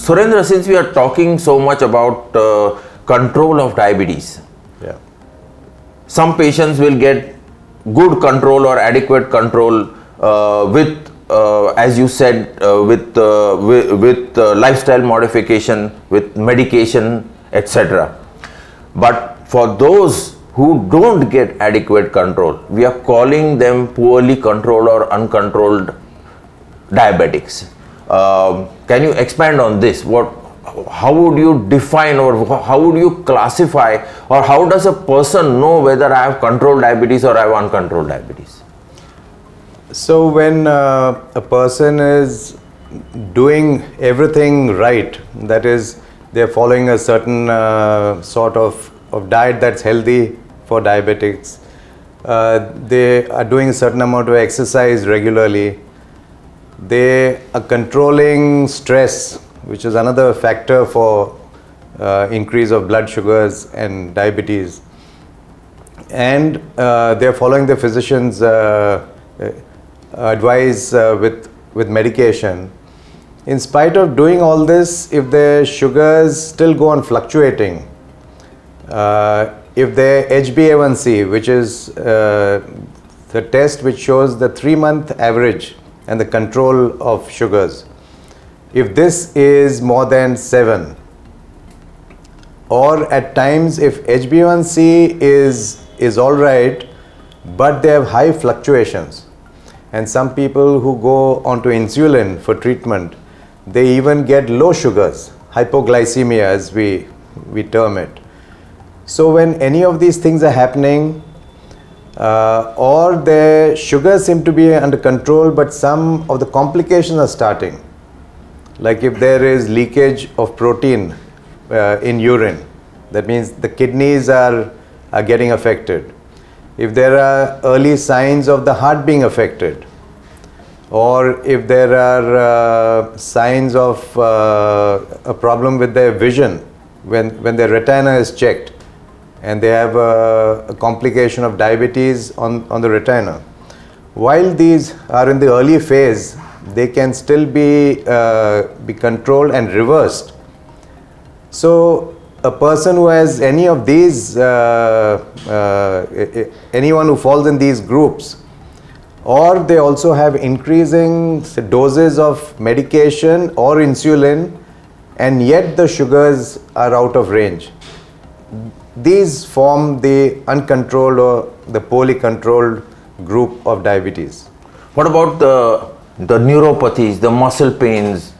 Surendra, since we are talking so much about control of diabetes, Yeah. some patients will get good control or adequate control with, as you said, with lifestyle modification, with medication, etc. But for those who don't get adequate control, we are calling them poorly controlled or uncontrolled diabetics. Can you expand on this? How would you define, or how would you classify, or how does a person know whether I have controlled diabetes or I have uncontrolled diabetes? So when a person is doing everything right, that is, they're following a certain sort of diet that's healthy for diabetics, they are doing a certain amount of exercise regularly, they are controlling stress, which is another factor for increase of blood sugars and diabetes, and they're following the physician's advice with medication. In spite of doing all this, if their sugars still go on fluctuating, if their HbA1c, which is the test which shows the 3-month average and the control of sugars, if this is more than 7, or at times if HbA1c is all right, but they have high fluctuations, and some people who go onto insulin for treatment, they even get low sugars, hypoglycemia as we term it. So when any of these things are happening, or their sugars seem to be under control, but some of the complications are starting, like if there is leakage of protein in urine, that means the kidneys are getting affected. If there are early signs of the heart being affected, or if there are signs of a problem with their vision, when their retina is checked and they have a complication of diabetes on the retina. While these are in the early phase, they can still be controlled and reversed. So a person who has any of these, anyone who falls in these groups, or they also have increasing doses of medication or insulin, and yet the sugars are out of range, these form the uncontrolled or the poorly controlled group of diabetes. What about the neuropathies, the muscle pains?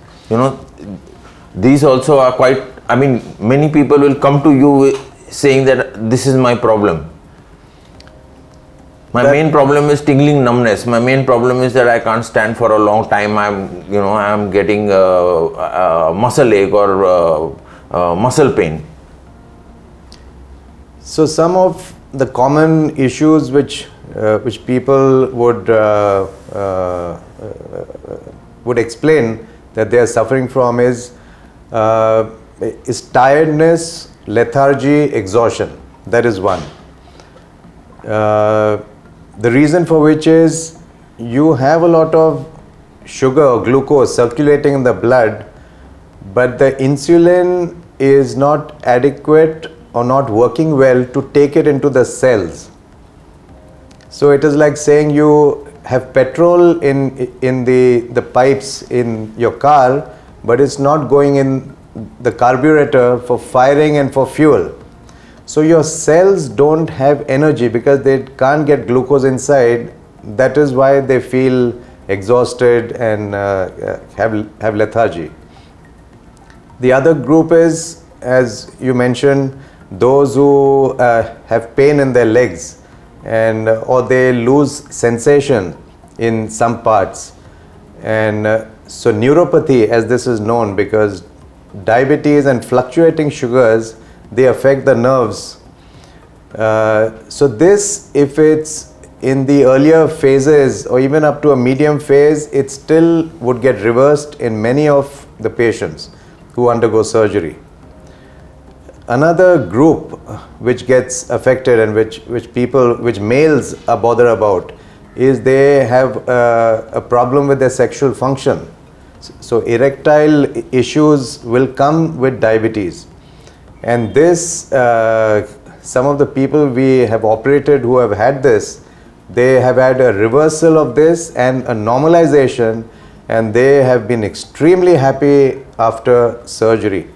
These also are quite, many people will come to you saying that this is my problem. My main problem is tingling numbness. My main problem is that I can't stand for a long time. I'm getting muscle ache or muscle pain. So some of the common issues which people would explain that they are suffering from is tiredness, lethargy, exhaustion. That is one. The reason for which is you have a lot of sugar or glucose circulating in the blood, but the insulin is not adequate or not working well to take it into the cells. So it is like saying you have petrol in the pipes in your car, but it's not going in the carburetor for firing and for fuel. So your cells don't have energy because they can't get glucose inside. That is why they feel exhausted and have lethargy. The other group is, as you mentioned, those who have pain in their legs, and or they lose sensation in some parts. And so neuropathy, as this is known, because diabetes and fluctuating sugars, they affect the nerves. So this, if it's in the earlier phases or even up to a medium phase, it still would get reversed in many of the patients who undergo surgery. Another group which gets affected and which males are bothered about is they have a problem with their sexual function. So erectile issues will come with diabetes. And this, some of the people we have operated who have had this, they have had a reversal of this and a normalization, and they have been extremely happy after surgery.